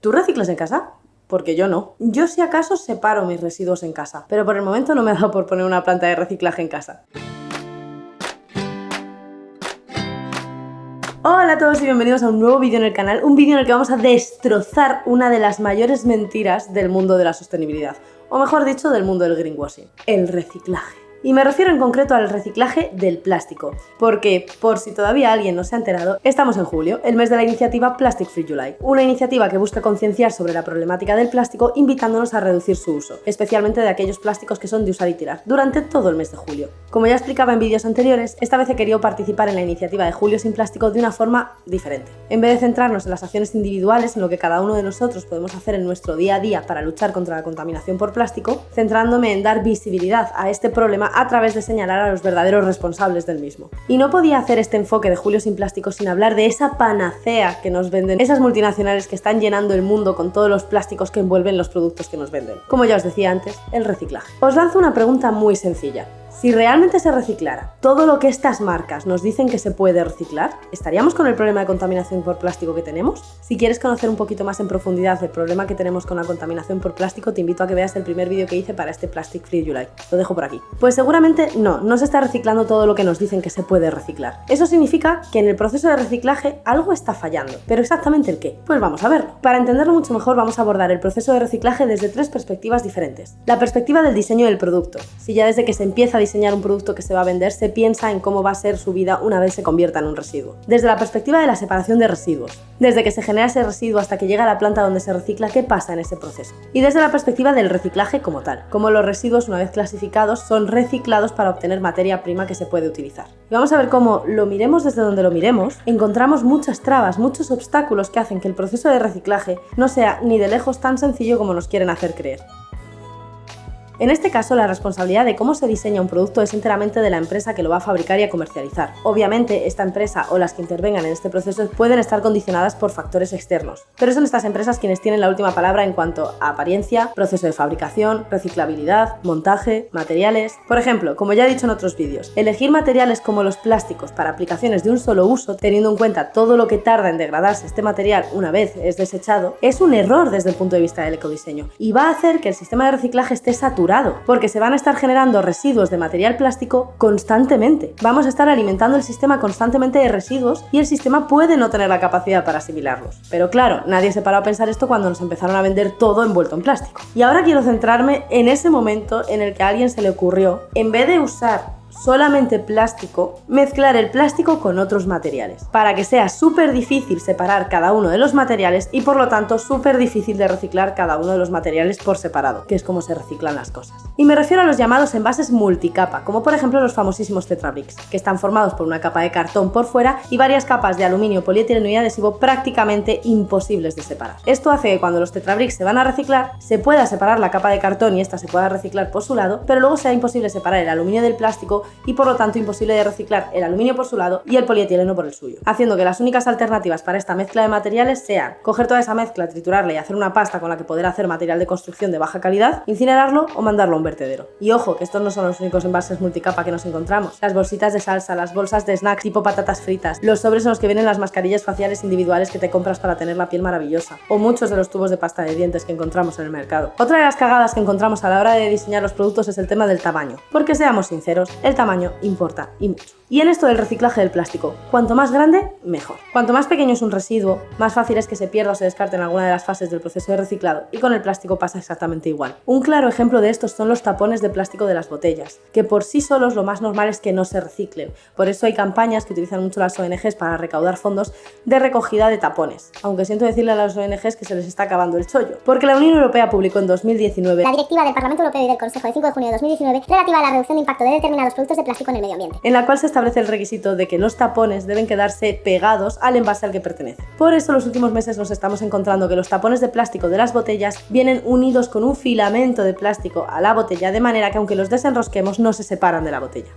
¿Tú reciclas en casa? Porque yo no. Yo si acaso separo mis residuos en casa, pero por el momento no me ha dado por poner una planta de reciclaje en casa. Hola a todos y bienvenidos a un nuevo vídeo en el canal, un vídeo en el que vamos a destrozar una de las mayores mentiras del mundo de la sostenibilidad, o mejor dicho, del mundo del greenwashing, el reciclaje. Y me refiero en concreto al reciclaje del plástico, porque, por si todavía alguien no se ha enterado, estamos en julio, el mes de la iniciativa Plastic Free July, una iniciativa que busca concienciar sobre la problemática del plástico invitándonos a reducir su uso, especialmente de aquellos plásticos que son de usar y tirar, durante todo el mes de julio. Como ya explicaba en vídeos anteriores, esta vez he querido participar en la iniciativa de Julio sin Plástico de una forma diferente. En vez de centrarnos en las acciones individuales, en lo que cada uno de nosotros podemos hacer en nuestro día a día para luchar contra la contaminación por plástico, centrándome en dar visibilidad a este problema a través de señalar a los verdaderos responsables del mismo. Y no podía hacer este enfoque de Julio sin Plástico sin hablar de esa panacea que nos venden esas multinacionales que están llenando el mundo con todos los plásticos que envuelven los productos que nos venden. Como ya os decía antes, el reciclaje. Os lanzo una pregunta muy sencilla. Si realmente se reciclara todo lo que estas marcas nos dicen que se puede reciclar, ¿estaríamos con el problema de contaminación por plástico que tenemos? Si quieres conocer un poquito más en profundidad el problema que tenemos con la contaminación por plástico, te invito a que veas el primer vídeo que hice para este Plastic Free July. Lo dejo por aquí. Pues seguramente no se está reciclando todo lo que nos dicen que se puede reciclar. Eso significa que en el proceso de reciclaje algo está fallando. ¿Pero exactamente el qué? Pues vamos a verlo. Para entenderlo mucho mejor vamos a abordar el proceso de reciclaje desde tres perspectivas diferentes. La perspectiva del diseño del producto. Si ya desde que se empieza a diseñar un producto que se va a vender, se piensa en cómo va a ser su vida una vez se convierta en un residuo. Desde la perspectiva de la separación de residuos. Desde que se genera ese residuo hasta que llega a la planta donde se recicla, ¿qué pasa en ese proceso? Y desde la perspectiva del reciclaje como tal. Cómo los residuos, una vez clasificados, son reciclados para obtener materia prima que se puede utilizar. Y vamos a ver cómo, lo miremos desde donde lo miremos, encontramos muchas trabas, muchos obstáculos que hacen que el proceso de reciclaje no sea ni de lejos tan sencillo como nos quieren hacer creer. En este caso, la responsabilidad de cómo se diseña un producto es enteramente de la empresa que lo va a fabricar y a comercializar. Obviamente, esta empresa o las que intervengan en este proceso pueden estar condicionadas por factores externos, pero son estas empresas quienes tienen la última palabra en cuanto a apariencia, proceso de fabricación, reciclabilidad, montaje, materiales. Por ejemplo, como ya he dicho en otros vídeos, elegir materiales como los plásticos para aplicaciones de un solo uso, teniendo en cuenta todo lo que tarda en degradarse este material una vez es desechado, es un error desde el punto de vista del ecodiseño y va a hacer que el sistema de reciclaje esté saturado, porque se van a estar generando residuos de material plástico constantemente. Vamos a estar alimentando el sistema constantemente de residuos y el sistema puede no tener la capacidad para asimilarlos. Pero claro, nadie se paró a pensar esto cuando nos empezaron a vender todo envuelto en plástico. Y ahora quiero centrarme en ese momento en el que a alguien se le ocurrió, en vez de usar solamente plástico, mezclar el plástico con otros materiales, para que sea súper difícil separar cada uno de los materiales y por lo tanto súper difícil de reciclar cada uno de los materiales por separado, que es como se reciclan las cosas. Y me refiero a los llamados envases multicapa, como por ejemplo los famosísimos Tetra Briks, que están formados por una capa de cartón por fuera y varias capas de aluminio, polietileno y adhesivo prácticamente imposibles de separar. Esto hace que cuando los Tetra Briks se van a reciclar, se pueda separar la capa de cartón y esta se pueda reciclar por su lado, pero luego sea imposible separar el aluminio del plástico y por lo tanto imposible de reciclar el aluminio por su lado y el polietileno por el suyo, haciendo que las únicas alternativas para esta mezcla de materiales sean coger toda esa mezcla, triturarla y hacer una pasta con la que poder hacer material de construcción de baja calidad, incinerarlo o mandarlo a un vertedero. Y ojo, que estos no son los únicos envases multicapa que nos encontramos. Las bolsitas de salsa, las bolsas de snacks tipo patatas fritas, los sobres en los que vienen las mascarillas faciales individuales que te compras para tener la piel maravillosa, o muchos de los tubos de pasta de dientes que encontramos en el mercado. Otra de las cagadas que encontramos a la hora de diseñar los productos es el tema del tamaño, porque seamos sinceros, el tamaño importa y mucho. Y en esto del reciclaje del plástico, cuanto más grande, mejor. Cuanto más pequeño es un residuo, más fácil es que se pierda o se descarte en alguna de las fases del proceso de reciclado, y con el plástico pasa exactamente igual. Un claro ejemplo de estos son los tapones de plástico de las botellas, que por sí solos lo más normal es que no se reciclen. Por eso hay campañas que utilizan mucho las ONGs para recaudar fondos de recogida de tapones, aunque siento decirle a las ONGs que se les está acabando el chollo, porque la Unión Europea publicó en 2019 la Directiva del Parlamento Europeo y del Consejo de 5 de junio de 2019 relativa a la reducción de impacto de determinados productos de plástico en el medio ambiente, en la cual se establece el requisito de que los tapones deben quedarse pegados al envase al que pertenece. Por eso, los últimos meses nos estamos encontrando que los tapones de plástico de las botellas vienen unidos con un filamento de plástico a la botella, de manera que aunque los desenrosquemos no se separan de la botella.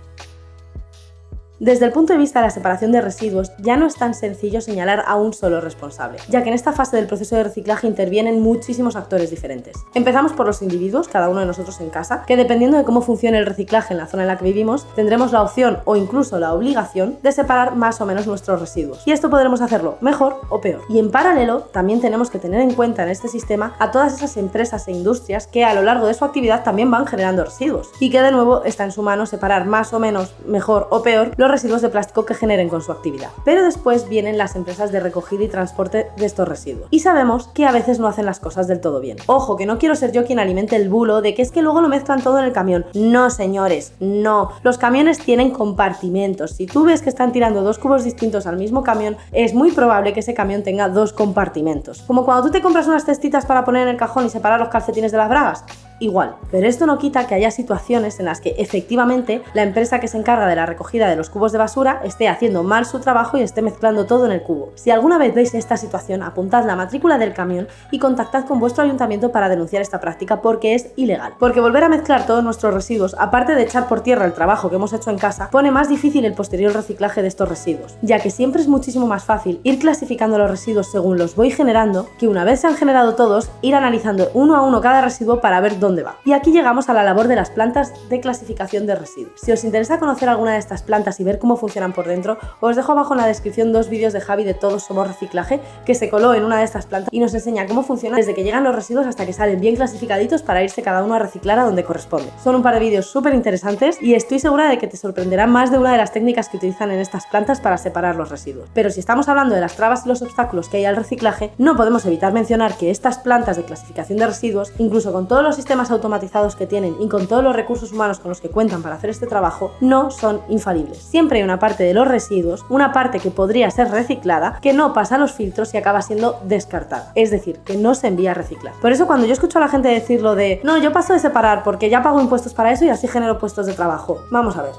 Desde el punto de vista de la separación de residuos, ya no es tan sencillo señalar a un solo responsable, ya que en esta fase del proceso de reciclaje intervienen muchísimos actores diferentes. Empezamos por los individuos, cada uno de nosotros en casa, que dependiendo de cómo funcione el reciclaje en la zona en la que vivimos, tendremos la opción o incluso la obligación de separar más o menos nuestros residuos. Y esto podremos hacerlo mejor o peor. Y en paralelo, también tenemos que tener en cuenta en este sistema a todas esas empresas e industrias que a lo largo de su actividad también van generando residuos y que de nuevo está en su mano separar más o menos, mejor o peor, los residuos de plástico que generen con su actividad. Pero después vienen las empresas de recogida y transporte de estos residuos. Y sabemos que a veces no hacen las cosas del todo bien. Ojo, que no quiero ser yo quien alimente el bulo de que es que luego lo mezclan todo en el camión. No, señores, no. Los camiones tienen compartimentos. Si tú ves que están tirando 2 cubos distintos al mismo camión, es muy probable que ese camión tenga 2 compartimentos. Como cuando tú te compras unas cestitas para poner en el cajón y separar los calcetines de las bragas. Igual, pero esto no quita que haya situaciones en las que efectivamente la empresa que se encarga de la recogida de los cubos de basura esté haciendo mal su trabajo y esté mezclando todo en el cubo. Si alguna vez veis esta situación, apuntad la matrícula del camión y contactad con vuestro ayuntamiento para denunciar esta práctica porque es ilegal. Porque volver a mezclar todos nuestros residuos, aparte de echar por tierra el trabajo que hemos hecho en casa, pone más difícil el posterior reciclaje de estos residuos, ya que siempre es muchísimo más fácil ir clasificando los residuos según los voy generando, que una vez se han generado todos, ir analizando uno a uno cada residuo para ver dónde va. Y aquí llegamos a la labor de las plantas de clasificación de residuos. Si os interesa conocer alguna de estas plantas y ver cómo funcionan por dentro, os dejo abajo en la descripción 2 vídeos de Javi de Todos Somos Reciclaje, que se coló en una de estas plantas y nos enseña cómo funciona desde que llegan los residuos hasta que salen bien clasificaditos para irse cada uno a reciclar a donde corresponde. Son un par de vídeos súper interesantes y estoy segura de que te sorprenderá más de una de las técnicas que utilizan en estas plantas para separar los residuos. Pero si estamos hablando de las trabas y los obstáculos que hay al reciclaje, no podemos evitar mencionar que estas plantas de clasificación de residuos, incluso con todos los sistemas automatizados que tienen y con todos los recursos humanos con los que cuentan para hacer este trabajo, no son infalibles. Siempre hay una parte de los residuos, una parte que podría ser reciclada, que no pasa los filtros y acaba siendo descartada. Es decir, que no se envía a reciclar. Por eso cuando yo escucho a la gente decirlo de no, yo paso de separar porque ya pago impuestos para eso y así genero puestos de trabajo. Vamos a ver.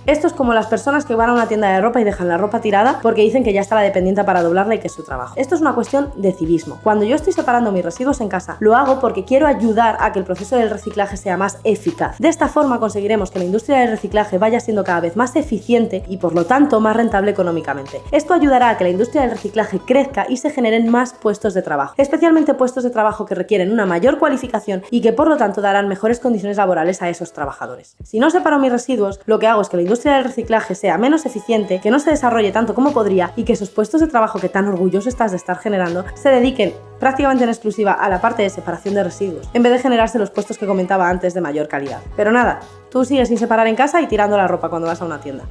Esto es como las personas que van a una tienda de ropa y dejan la ropa tirada porque dicen que ya está la dependiente para doblarla y que es su trabajo. Esto es una cuestión de civismo. Cuando yo estoy separando mis residuos en casa, lo hago porque quiero ayudar a que el proceso del reciclaje sea más eficaz. De esta forma conseguiremos que la industria del reciclaje vaya siendo cada vez más eficiente y por lo tanto más rentable económicamente. Esto ayudará a que la industria del reciclaje crezca y se generen más puestos de trabajo, especialmente puestos de trabajo que requieren una mayor cualificación y que por lo tanto darán mejores condiciones laborales a esos trabajadores. Si no separo mis residuos, lo que hago es que la industria del reciclaje sea menos eficiente, que no se desarrolle tanto como podría y que esos puestos de trabajo que tan orgulloso estás de estar generando se dediquen prácticamente en exclusiva a la parte de separación de residuos, en vez de generarse los puestos que comentaba antes de mayor calidad. Pero nada, tú sigues sin separar en casa y tirando la ropa cuando vas a una tienda.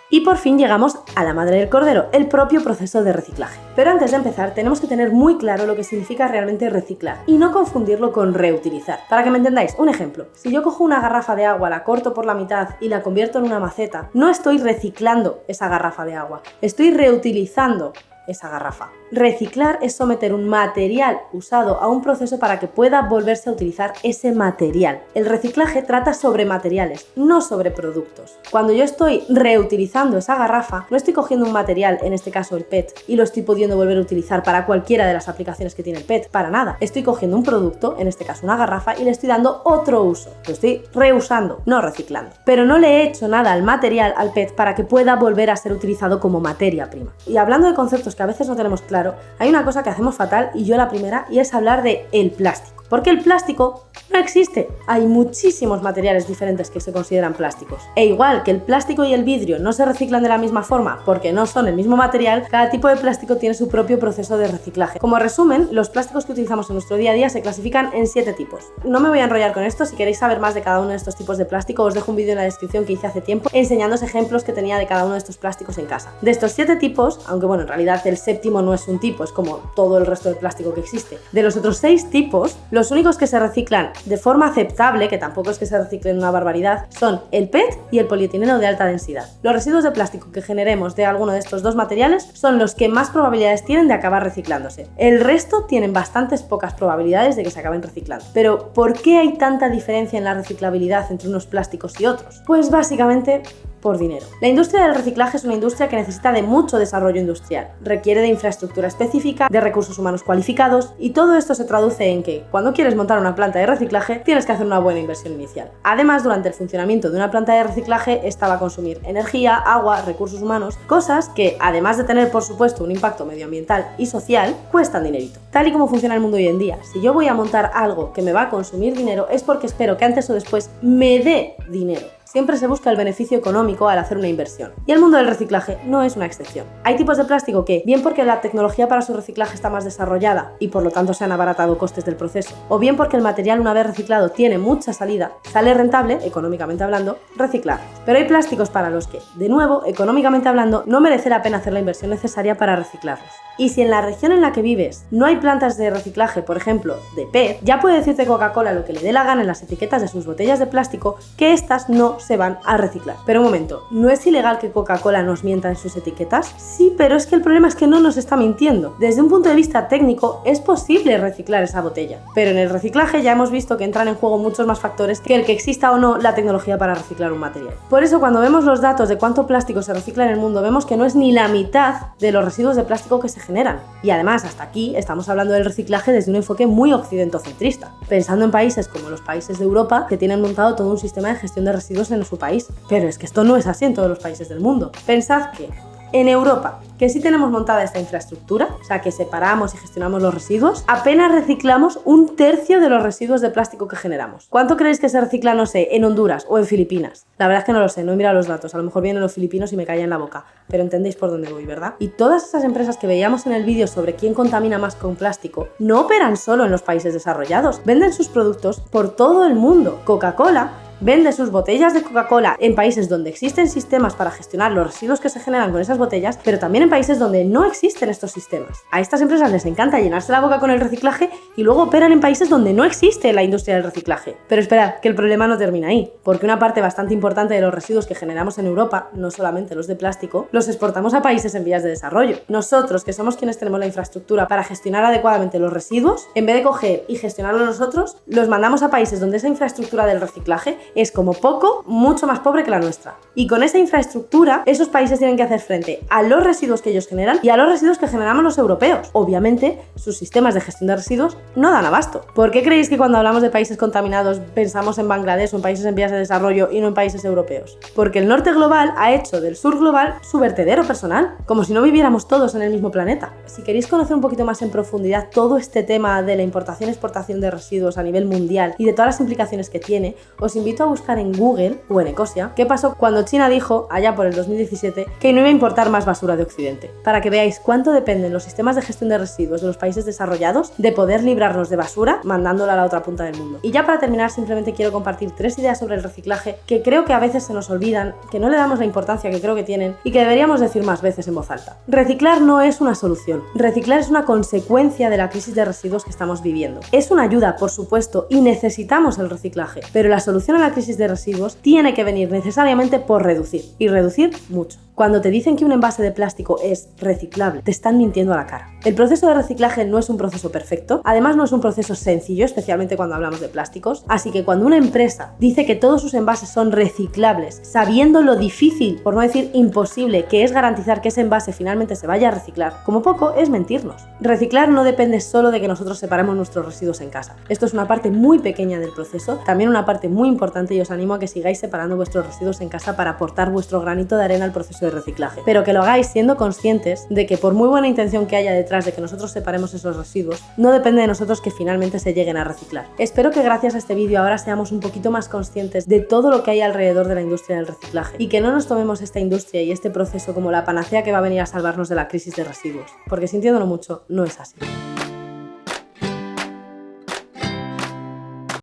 Y por fin llegamos a la madre del cordero, el propio proceso de reciclaje. Pero antes de empezar tenemos que tener muy claro lo que significa realmente reciclar y no confundirlo con reutilizar. Para que me entendáis, un ejemplo, si yo cojo una garrafa de agua, la corto por la mitad y la convierto en una maceta, no estoy reciclando esa garrafa de agua, estoy reutilizando esa garrafa. Reciclar es someter un material usado a un proceso para que pueda volverse a utilizar ese material. El reciclaje trata sobre materiales, no sobre productos. Cuando yo estoy reutilizando esa garrafa, no estoy cogiendo un material, en este caso el PET, y lo estoy pudiendo volver a utilizar para cualquiera de las aplicaciones que tiene el PET, para nada. Estoy cogiendo un producto, en este caso una garrafa, y le estoy dando otro uso. Lo estoy reusando, no reciclando. Pero no le he hecho nada al material, al PET, para que pueda volver a ser utilizado como materia prima. Y hablando de conceptos que a veces no tenemos claro, hay una cosa que hacemos fatal, y yo la primera, y es hablar de el plástico. Porque el plástico no existe. Hay muchísimos materiales diferentes que se consideran plásticos. E igual que el plástico y el vidrio no se reciclan de la misma forma porque no son el mismo material, cada tipo de plástico tiene su propio proceso de reciclaje. Como resumen, los plásticos que utilizamos en nuestro día a día se clasifican en 7 tipos. No me voy a enrollar con esto, si queréis saber más de cada uno de estos tipos de plástico, os dejo un vídeo en la descripción que hice hace tiempo enseñándoos ejemplos que tenía de cada uno de estos plásticos en casa. De estos 7 tipos, aunque bueno, en realidad el 7º no es un tipo, es como todo el resto del plástico que existe. De los otros 6 tipos, los únicos que se reciclan de forma aceptable, que tampoco es que se reciclen una barbaridad, son el PET y el polietileno de alta densidad. Los residuos de plástico que generemos de alguno de estos dos materiales son los que más probabilidades tienen de acabar reciclándose. El resto tienen bastantes pocas probabilidades de que se acaben reciclando. Pero, ¿por qué hay tanta diferencia en la reciclabilidad entre unos plásticos y otros? Pues básicamente por dinero. La industria del reciclaje es una industria que necesita de mucho desarrollo industrial, requiere de infraestructura específica, de recursos humanos cualificados, y todo esto se traduce en que cuando quieres montar una planta de reciclaje tienes que hacer una buena inversión inicial. Además, durante el funcionamiento de una planta de reciclaje esta va a consumir energía, agua, recursos humanos, cosas que, además de tener por supuesto un impacto medioambiental y social, cuestan dinerito. Tal y como funciona el mundo hoy en día, si yo voy a montar algo que me va a consumir dinero es porque espero que antes o después me dé dinero. Siempre se busca el beneficio económico al hacer una inversión. Y el mundo del reciclaje no es una excepción. Hay tipos de plástico que, bien porque la tecnología para su reciclaje está más desarrollada y por lo tanto se han abaratado costes del proceso, o bien porque el material una vez reciclado tiene mucha salida, sale rentable, económicamente hablando, reciclar. Pero hay plásticos para los que, de nuevo, económicamente hablando, no merece la pena hacer la inversión necesaria para reciclarlos. Y si en la región en la que vives no hay plantas de reciclaje, por ejemplo, de PET, ya puede decirte Coca-Cola lo que le dé la gana en las etiquetas de sus botellas de plástico que estas no se van a reciclar. Pero un momento, ¿no es ilegal que Coca-Cola nos mienta en sus etiquetas? Sí, pero es que el problema es que no nos está mintiendo. Desde un punto de vista técnico es posible reciclar esa botella, pero en el reciclaje ya hemos visto que entran en juego muchos más factores que el que exista o no la tecnología para reciclar un material. Por eso cuando vemos los datos de cuánto plástico se recicla en el mundo vemos que no es ni la mitad de los residuos de plástico que se generan. Y además, hasta aquí estamos hablando del reciclaje desde un enfoque muy occidentocentrista, pensando en países como los países de Europa que tienen montado todo un sistema de gestión de residuos en su país. Pero es que esto no es así en todos los países del mundo. Pensad que en Europa, que sí tenemos montada esta infraestructura, o sea que separamos y gestionamos los residuos, apenas reciclamos 1/3 de los residuos de plástico que generamos. ¿Cuánto creéis que se recicla, no sé, en Honduras o en Filipinas? La verdad es que no lo sé, no he mirado los datos, a lo mejor vienen los filipinos y me callan la boca, pero entendéis por dónde voy, ¿verdad? Y todas esas empresas que veíamos en el vídeo sobre quién contamina más con plástico, no operan solo en los países desarrollados, venden sus productos por todo el mundo. Coca-Cola vende sus botellas de Coca-Cola en países donde existen sistemas para gestionar los residuos que se generan con esas botellas, pero también en países donde no existen estos sistemas. A estas empresas les encanta llenarse la boca con el reciclaje y luego operan en países donde no existe la industria del reciclaje. Pero esperad, que el problema no termina ahí, porque una parte bastante importante de los residuos que generamos en Europa, no solamente los de plástico, los exportamos a países en vías de desarrollo. Nosotros, que somos quienes tenemos la infraestructura para gestionar adecuadamente los residuos, en vez de coger y gestionarlos nosotros, los mandamos a países donde esa infraestructura del reciclaje es como poco mucho más pobre que la nuestra. Y con esa infraestructura, esos países tienen que hacer frente a los residuos que ellos generan y a los residuos que generamos los europeos. Obviamente, sus sistemas de gestión de residuos no dan abasto. ¿Por qué creéis que cuando hablamos de países contaminados pensamos en Bangladesh o en países en vías de desarrollo y no en países europeos? Porque el norte global ha hecho del sur global su vertedero personal, como si no viviéramos todos en el mismo planeta. Si queréis conocer un poquito más en profundidad todo este tema de la importación y exportación de residuos a nivel mundial y de todas las implicaciones que tiene, os invito a buscar en Google o en Ecosia qué pasó cuando China dijo, allá por el 2017, que no iba a importar más basura de Occidente, para que veáis cuánto dependen los sistemas de gestión de residuos de los países desarrollados de poder librarnos de basura mandándola a la otra punta del mundo. Y ya para terminar, simplemente quiero compartir 3 ideas sobre el reciclaje que creo que a veces se nos olvidan, que no le damos la importancia que creo que tienen y que deberíamos decir más veces en voz alta. Reciclar no es una solución. Reciclar es una consecuencia de la crisis de residuos que estamos viviendo. Es una ayuda, por supuesto, y necesitamos el reciclaje, pero la solución a la crisis de residuos tiene que venir necesariamente por reducir, y reducir mucho. Cuando te dicen que un envase de plástico es reciclable, te están mintiendo a la cara. El proceso de reciclaje no es un proceso perfecto, además no es un proceso sencillo, especialmente cuando hablamos de plásticos, así que cuando una empresa dice que todos sus envases son reciclables, sabiendo lo difícil, por no decir imposible, que es garantizar que ese envase finalmente se vaya a reciclar, como poco es mentirnos. Reciclar no depende solo de que nosotros separemos nuestros residuos en casa. Esto es una parte muy pequeña del proceso, también una parte muy importante, y os animo a que sigáis separando vuestros residuos en casa para aportar vuestro granito de arena al proceso de reciclaje, pero que lo hagáis siendo conscientes de que por muy buena intención que haya detrás de que nosotros separemos esos residuos, no depende de nosotros que finalmente se lleguen a reciclar. Espero que gracias a este vídeo ahora seamos un poquito más conscientes de todo lo que hay alrededor de la industria del reciclaje y que no nos tomemos esta industria y este proceso como la panacea que va a venir a salvarnos de la crisis de residuos, porque sintiéndolo mucho, no es así.